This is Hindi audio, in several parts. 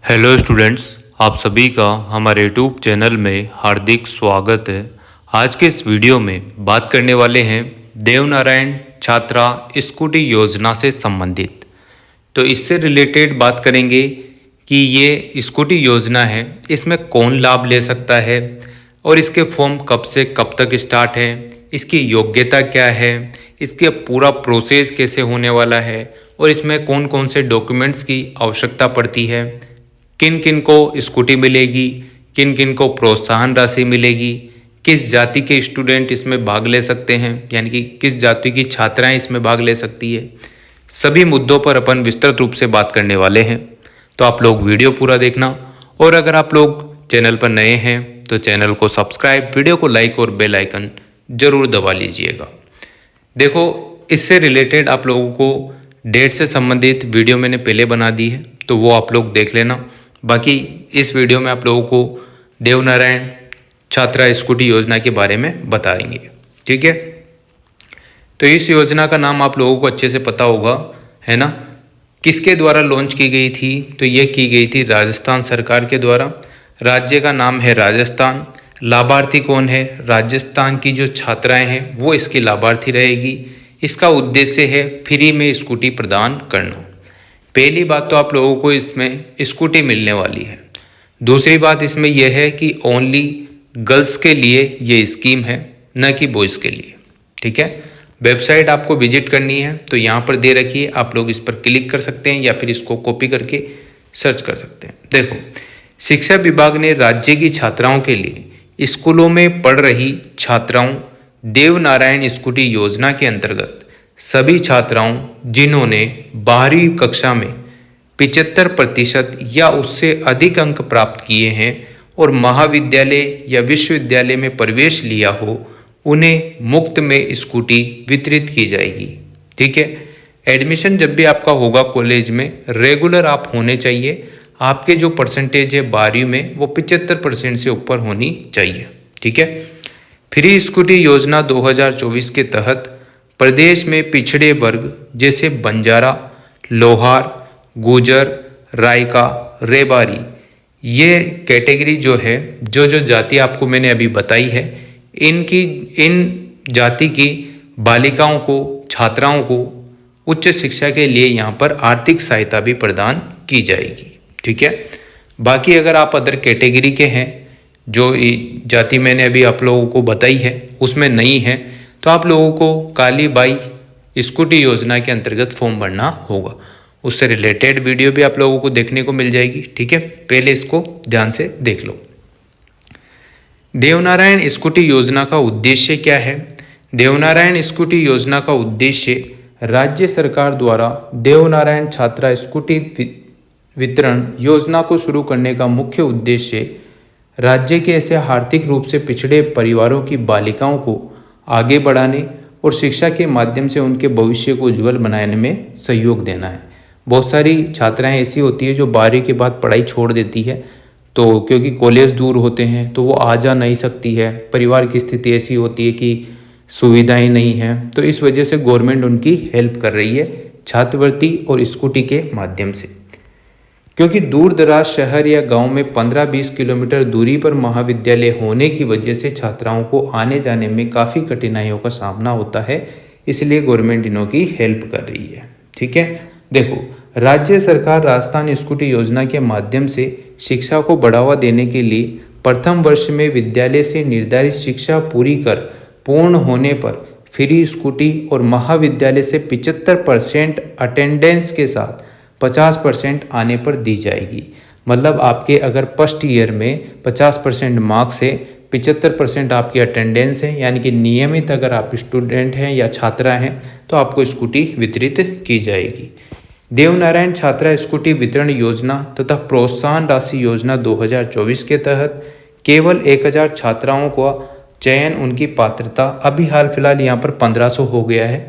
हेलो स्टूडेंट्स, आप सभी का हमारे यूट्यूब चैनल में हार्दिक स्वागत है। आज के इस वीडियो में बात करने वाले हैं देवनारायण छात्रा स्कूटी योजना से संबंधित। तो इससे रिलेटेड बात करेंगे कि ये स्कूटी योजना है, इसमें कौन लाभ ले सकता है और इसके फॉर्म कब से कब तक स्टार्ट है, इसकी योग्यता क्या है, इसके पूरा प्रोसेस कैसे होने वाला है और इसमें कौन कौन से डॉक्यूमेंट्स की आवश्यकता पड़ती है, किन किन को स्कूटी मिलेगी, किन किन को प्रोत्साहन राशि मिलेगी, किस जाति के स्टूडेंट इसमें भाग ले सकते हैं, यानी कि किस जाति की छात्राएं इसमें भाग ले सकती है। सभी मुद्दों पर अपन विस्तृत रूप से बात करने वाले हैं, तो आप लोग वीडियो पूरा देखना। और अगर आप लोग चैनल पर नए हैं तो चैनल को सब्सक्राइब, वीडियो को लाइक और बेल आइकन जरूर दबा लीजिएगा। देखो, इससे रिलेटेड आप लोगों को डेट से संबंधित वीडियो मैंने पहले बना दी है, तो वो आप लोग देख लेना। बाकी इस वीडियो में आप लोगों को देवनारायण छात्रा स्कूटी योजना के बारे में बताएंगे, ठीक है। तो इस योजना का नाम आप लोगों को अच्छे से पता होगा, है ना। किसके द्वारा लॉन्च की गई थी? तो ये की गई थी राजस्थान सरकार के द्वारा। राज्य का नाम है राजस्थान। लाभार्थी कौन है? राजस्थान की जो छात्राएं हैं वो इसकी लाभार्थी रहेगी। इसका उद्देश्य है फ्री में स्कूटी प्रदान करना। पहली बात तो आप लोगों को इसमें स्कूटी मिलने वाली है। दूसरी बात इसमें यह है कि ओनली गर्ल्स के लिए ये स्कीम है, न कि बॉयज़ के लिए, ठीक है। वेबसाइट आपको विजिट करनी है तो यहाँ पर दे रखी है, आप लोग इस पर क्लिक कर सकते हैं या फिर इसको कॉपी करके सर्च कर सकते हैं। देखो, शिक्षा विभाग ने राज्य की छात्राओं के लिए स्कूलों में पढ़ रही छात्राओं देवनारायण स्कूटी योजना के अंतर्गत सभी छात्राओं जिन्होंने 12वीं कक्षा में 75% या उससे अधिक अंक प्राप्त किए हैं और महाविद्यालय या विश्वविद्यालय में प्रवेश लिया हो, उन्हें मुफ्त में स्कूटी वितरित की जाएगी, ठीक है। एडमिशन जब भी आपका होगा कॉलेज में, रेगुलर आप होने चाहिए। आपके जो परसेंटेज है 12वीं में वो 75% से ऊपर होनी चाहिए, ठीक है। फ्री स्कूटी योजना 2024 के तहत प्रदेश में पिछड़े वर्ग जैसे बंजारा, लोहार, गुजर, रायका, रेबारी, ये कैटेगरी जो है, जो जाति आपको मैंने अभी बताई है, इन जाति की बालिकाओं को, छात्राओं को उच्च शिक्षा के लिए यहाँ पर आर्थिक सहायता भी प्रदान की जाएगी, ठीक है। बाकी अगर आप अदर कैटेगरी के हैं, जो जाति मैंने अभी आप लोगों को बताई है उसमें नहीं है, तो आप लोगों को काली बाई स्कूटी योजना के अंतर्गत फॉर्म भरना होगा। उससे रिलेटेड वीडियो भी आप लोगों को देखने को मिल जाएगी, ठीक है। पहले इसको ध्यान से देख लो। देवनारायण स्कूटी योजना का उद्देश्य क्या है? देवनारायण स्कूटी योजना का उद्देश्य राज्य सरकार द्वारा देवनारायण छात्रा स्कूटी वितरण योजना को शुरू करने का मुख्य उद्देश्य राज्य के ऐसे आर्थिक रूप से पिछड़े परिवारों की बालिकाओं को आगे बढ़ाने और शिक्षा के माध्यम से उनके भविष्य को उज्जवल बनाने में सहयोग देना है। बहुत सारी छात्राएं ऐसी होती है जो 12वीं के बाद पढ़ाई छोड़ देती है, तो क्योंकि कॉलेज दूर होते हैं तो वो आ जा नहीं सकती है, परिवार की स्थिति ऐसी होती है कि सुविधाएं नहीं हैं, तो इस वजह से गवर्नमेंट उनकी हेल्प कर रही है छात्रवृत्ति और स्कूटी के माध्यम से। क्योंकि दूर दराज शहर या गांव में 15-20 किलोमीटर दूरी पर महाविद्यालय होने की वजह से छात्राओं को आने जाने में काफ़ी कठिनाइयों का सामना होता है, इसलिए गवर्नमेंट इनों की हेल्प कर रही है, ठीक है। देखो, राज्य सरकार राजस्थान स्कूटी योजना के माध्यम से शिक्षा को बढ़ावा देने के लिए प्रथम वर्ष में विद्यालय से निर्धारित शिक्षा पूरी कर पूर्ण होने पर फ्री स्कूटी और महाविद्यालय से 75% अटेंडेंस के साथ 50% आने पर दी जाएगी। मतलब आपके अगर फर्स्ट ईयर में 50% मार्क्स है, 75% आपकी अटेंडेंस है, यानी कि नियमित अगर आप स्टूडेंट हैं या छात्रा हैं तो आपको स्कूटी वितरित की जाएगी। देवनारायण छात्रा स्कूटी वितरण योजना तथा प्रोत्साहन राशि योजना 2024 के तहत केवल 1000 छात्राओं का चयन, उनकी पात्रता अभी हाल फिलहाल यहाँ पर 1500 हो गया है,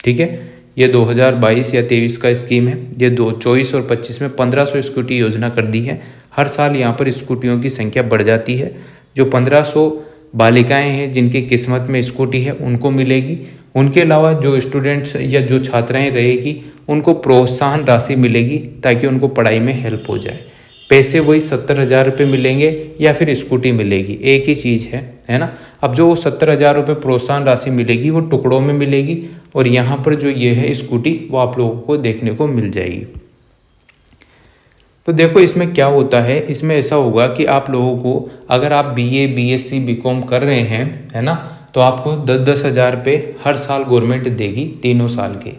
ठीक है। ये 2022 या 23 का स्कीम है। ये 2024 और 25 में 1500 स्कूटी योजना कर दी है। हर साल यहाँ पर स्कूटियों की संख्या बढ़ जाती है। जो 1500 बालिकाएं हैं जिनकी किस्मत में स्कूटी है उनको मिलेगी। उनके अलावा जो स्टूडेंट्स या जो छात्राएं रहेगी उनको प्रोत्साहन राशि मिलेगी ताकि उनको पढ़ाई में हेल्प हो जाए। पैसे वही 70,000 रुपये मिलेंगे या फिर स्कूटी मिलेगी, एक ही चीज़ है ना। अब जो 70,000 रुपये प्रोत्साहन राशि मिलेगी वो टुकड़ों में मिलेगी, और यहाँ पर जो ये है स्कूटी वो आप लोगों को देखने को मिल जाएगी। तो देखो इसमें क्या होता है, इसमें ऐसा होगा कि आप लोगों को अगर आप BA BSc BCom कर रहे हैं, है ना, तो आपको 10-10 हज़ार रुपये हर साल गवर्नमेंट देगी, तीनों साल के,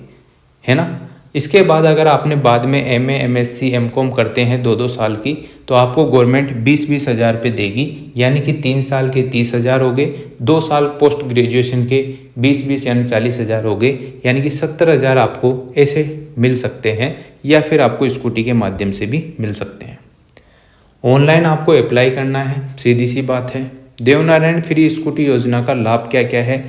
है ना। इसके बाद अगर आपने बाद में MA MSc MCom करते हैं 2-2 साल की, तो आपको गवर्नमेंट 20-20 हज़ार रुपये देगी, यानी कि 3 साल के 30,000 हो गए, 2 साल पोस्ट ग्रेजुएशन के 20-20 यानी 40,000 हो गए, यानी कि 70,000 आपको ऐसे मिल सकते हैं, या फिर आपको स्कूटी के माध्यम से भी मिल सकते हैं। ऑनलाइन आपको अप्लाई करना है, सीधी सी बात है। देवनारायण फ्री स्कूटी योजना का लाभ क्या क्या है,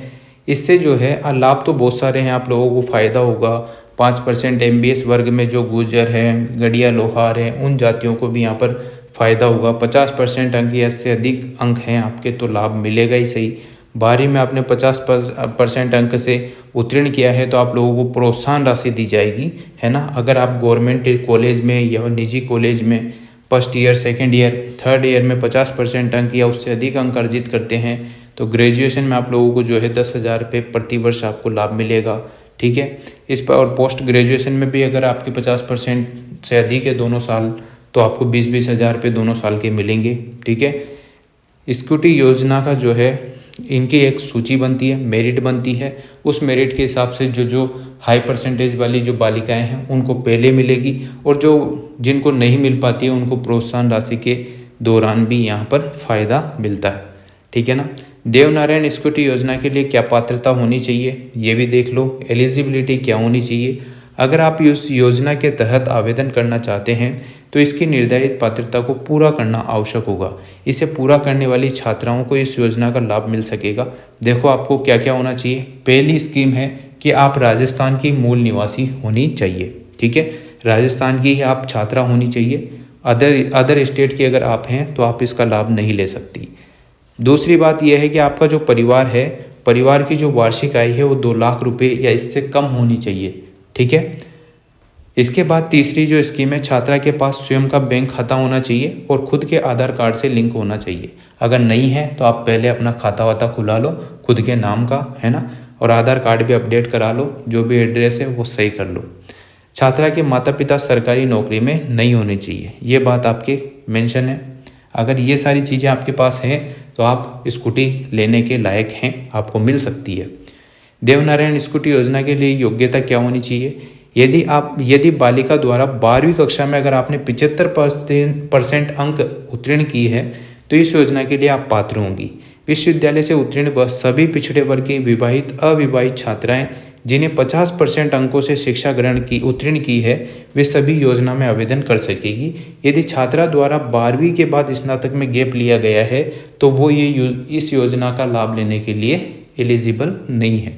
इससे जो है लाभ तो बहुत सारे हैं, आप लोगों को फ़ायदा होगा। 5% MBS वर्ग में जो गुर्जर हैं, गड़िया, लोहार हैं, उन जातियों को भी यहाँ पर फ़ायदा होगा। 50% अंक या इससे अधिक अंक हैं आपके तो लाभ मिलेगा ही सही। 12वीं में आपने 50% अंक से उत्तीर्ण किया है तो आप लोगों को प्रोत्साहन राशि दी जाएगी, है ना। अगर आप गवर्नमेंट कॉलेज में या निजी कॉलेज में first year, second year, third year में 50% अंक या उससे अधिक अंक अर्जित करते हैं तो ग्रेजुएशन में आप लोगों को जो है 10,000 रुपये प्रति वर्ष आपको लाभ मिलेगा, ठीक है। इस पर और पोस्ट ग्रेजुएशन में भी अगर आपके 50% से अधिक है दोनों साल, तो आपको 20-20 हज़ार रुपये दोनों साल के मिलेंगे, ठीक है। स्कूटी योजना का जो है इनकी एक सूची बनती है, मेरिट बनती है, उस मेरिट के हिसाब से जो हाई परसेंटेज वाली जो बालिकाएं हैं उनको पहले मिलेगी, और जो जिनको नहीं मिल पाती है उनको प्रोत्साहन राशि के दौरान भी यहाँ पर फ़ायदा मिलता है, ठीक है ना। देवनारायण स्कूटी योजना के लिए क्या पात्रता होनी चाहिए ये भी देख लो, एलिजिबिलिटी क्या होनी चाहिए। अगर आप इस योजना के तहत आवेदन करना चाहते हैं तो इसकी निर्धारित पात्रता को पूरा करना आवश्यक होगा। इसे पूरा करने वाली छात्राओं को इस योजना का लाभ मिल सकेगा। देखो आपको क्या क्या होना चाहिए। पहली स्कीम है कि आप राजस्थान की मूल निवासी होनी चाहिए, ठीक है, राजस्थान की ही आप छात्रा होनी चाहिए। अदर स्टेट की अगर आप हैं तो आप इसका लाभ नहीं ले सकती। दूसरी बात यह है कि आपका जो परिवार है, परिवार की जो वार्षिक आय है वो 2 लाख रुपये या इससे कम होनी चाहिए, ठीक है। इसके बाद तीसरी जो स्कीम है, छात्रा के पास स्वयं का बैंक खाता होना चाहिए और खुद के आधार कार्ड से लिंक होना चाहिए। अगर नहीं है तो आप पहले अपना खाता वाता खुला लो खुद के नाम का, है ना, और आधार कार्ड भी अपडेट करा लो, जो भी एड्रेस है वो सही कर लो। छात्रा के माता पिता सरकारी नौकरी में नहीं होने चाहिए, ये बात आपके मेंशन है। अगर ये सारी चीज़ें आपके पास हैं तो आप स्कूटी लेने के लायक हैं, आपको मिल सकती है। देवनारायण स्कूटी योजना के लिए योग्यता क्या होनी चाहिए। यदि बालिका द्वारा 12वीं कक्षा में अगर आपने 75% अंक उत्तीर्ण की है तो इस योजना के लिए आप पात्र होंगी। विश्वविद्यालय से उत्तीर्ण सभी पिछड़े वर्ग की विवाहित अविवाहित छात्राएं जिन्हें 50% अंकों से शिक्षा ग्रहण की उत्तीर्ण की है वे सभी योजना में आवेदन कर सकेगी। यदि छात्रा द्वारा 12वीं के बाद स्नातक में गैप लिया गया है तो वो इस योजना का लाभ लेने के लिए एलिजिबल नहीं है।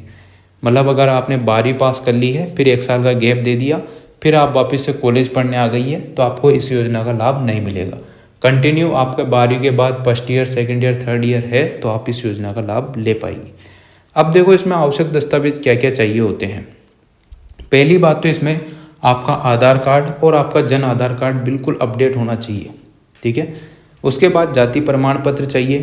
मतलब अगर आपने 12वीं पास कर ली है, फिर 1 साल का गैप दे दिया, फिर आप वापस से कॉलेज पढ़ने आ गई है तो आपको इस योजना का लाभ नहीं मिलेगा। कंटिन्यू आपका 12वीं के बाद first year, second year, third year है तो आप इस योजना का लाभ ले पाएंगे। अब देखो इसमें आवश्यक दस्तावेज क्या क्या चाहिए होते हैं। पहली बात तो इसमें आपका आधार कार्ड और आपका जन आधार कार्ड बिल्कुल अपडेट होना चाहिए, ठीक है। उसके बाद जाति प्रमाण पत्र चाहिए,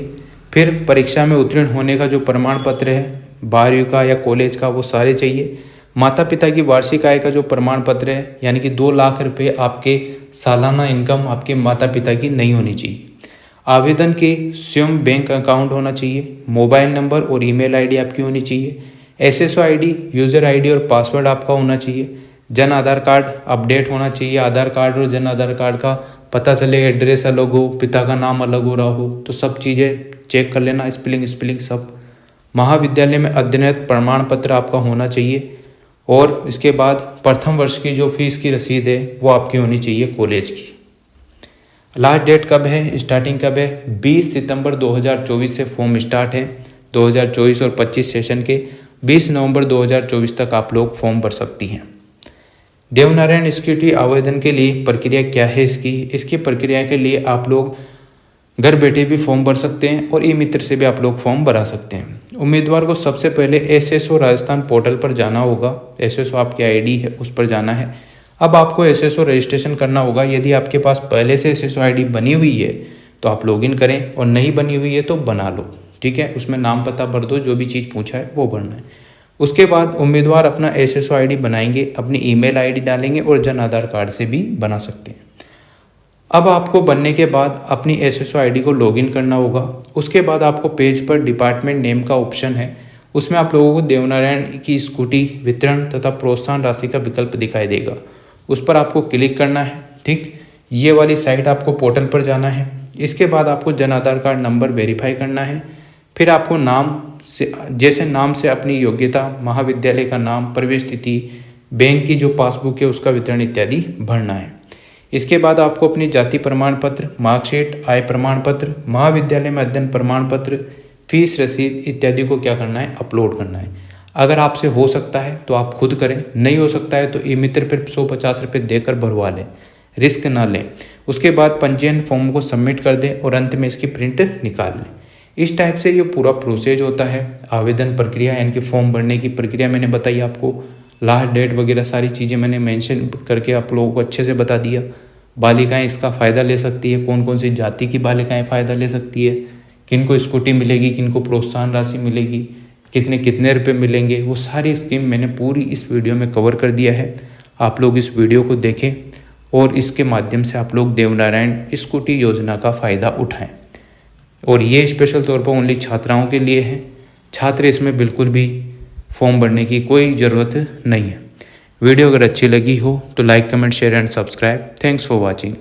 फिर परीक्षा में उत्तीर्ण होने का जो प्रमाण पत्र है 12वीं का या कॉलेज का वो सारे चाहिए। माता पिता की वार्षिक आय का जो प्रमाण पत्र है, यानी कि 2 लाख रुपये आपके सालाना इनकम आपके माता पिता की नहीं होनी चाहिए। आवेदन के स्वयं बैंक अकाउंट होना चाहिए। मोबाइल नंबर और ईमेल आईडी आपकी होनी चाहिए। SSO आईडी, यूज़र आईडी और पासवर्ड आपका होना चाहिए। जन आधार कार्ड अपडेट होना चाहिए। आधार कार्ड और जन आधार कार्ड का पता चले एड्रेस अलग हो, पिता का नाम अलग हो रहा हो तो सब चीज़ें चेक कर लेना, स्पेलिंग सब। महाविद्यालय में अध्ययन प्रमाण पत्र आपका होना चाहिए। और इसके बाद प्रथम वर्ष की जो फीस की रसीद है वो आपकी होनी चाहिए कॉलेज की। लास्ट डेट कब है, स्टार्टिंग कब है, 20 सितंबर 2024 से फॉर्म स्टार्ट है। 2024 और 25 सेशन के 20 नवंबर 2024 तक आप लोग फॉर्म भर सकती हैं। देवनारायण स्कूटी आवेदन के लिए प्रक्रिया क्या है इसकी प्रक्रिया के लिए आप लोग घर बैठे भी फॉर्म भर सकते हैं और ई-मित्र से भी आप लोग फॉर्म भरा सकते हैं। उम्मीदवार को सबसे पहले SSO राजस्थान पोर्टल पर जाना होगा। SSO आपकी ID है उस पर जाना है। अब आपको एसएसओ रजिस्ट्रेशन करना होगा। यदि आपके पास पहले से एसएसओ आईडी बनी हुई है तो आप लॉगिन करें, और नहीं बनी हुई है तो बना लो, ठीक है। उसमें नाम पता भर दो, जो भी चीज़ पूछा है वो भरना है। उसके बाद उम्मीदवार अपना एसएसओ आईडी बनाएंगे, अपनी ईमेल आईडी डालेंगे और जन आधार कार्ड से भी बना सकते हैं। अब आपको बनने के बाद अपनी एसएसओ आईडी को लॉगिन करना होगा। उसके बाद आपको पेज पर डिपार्टमेंट नेम का ऑप्शन है, उसमें आप लोगों को देवनारायण की स्कूटी वितरण तथा प्रोत्साहन राशि का विकल्प दिखाई देगा, उस पर आपको क्लिक करना है, ठीक। ये वाली साइट आपको पोर्टल पर जाना है। इसके बाद आपको Jan Aadhaar card number verify करना है। फिर आपको नाम से, जैसे नाम से अपनी योग्यता, महाविद्यालय का नाम, प्रवेश तिथि, बैंक की जो पासबुक है उसका वितरण इत्यादि भरना है। इसके बाद आपको अपनी जाति प्रमाण पत्र, मार्कशीट, आय प्रमाण पत्र, महाविद्यालय में अध्ययन प्रमाण पत्र, फीस रसीद इत्यादि को क्या करना है, अपलोड करना है। अगर आपसे हो सकता है तो आप खुद करें, नहीं हो सकता है तो ई मित्र पर 150 रुपये देकर भरवा लें, रिस्क ना लें। उसके बाद पंजीयन फॉर्म को सबमिट कर दें और अंत में इसकी प्रिंट निकाल लें। इस टाइप से ये पूरा प्रोसेस होता है। आवेदन प्रक्रिया यानी कि फॉर्म भरने की प्रक्रिया मैंने बताई आपको, लास्ट डेट वगैरह सारी चीज़ें मैंने मेंशन करके आप लोगों को अच्छे से बता दिया। बालिकाएं इसका फ़ायदा ले सकती है, कौन कौन सी जाति की बालिकाएं फ़ायदा ले सकती है, किन को स्कूटी मिलेगी, किन को प्रोत्साहन राशि मिलेगी, कितने कितने रुपए मिलेंगे, वो सारी स्कीम मैंने पूरी इस वीडियो में कवर कर दिया है। आप लोग इस वीडियो को देखें और इसके माध्यम से आप लोग देवनारायण स्कूटी योजना का फ़ायदा उठाएं। और ये स्पेशल तौर पर ओनली छात्राओं के लिए है, छात्र इसमें बिल्कुल भी फॉर्म भरने की कोई ज़रूरत नहीं है। वीडियो अगर अच्छी लगी हो तो like, comment, share and subscribe. Thanks for watching.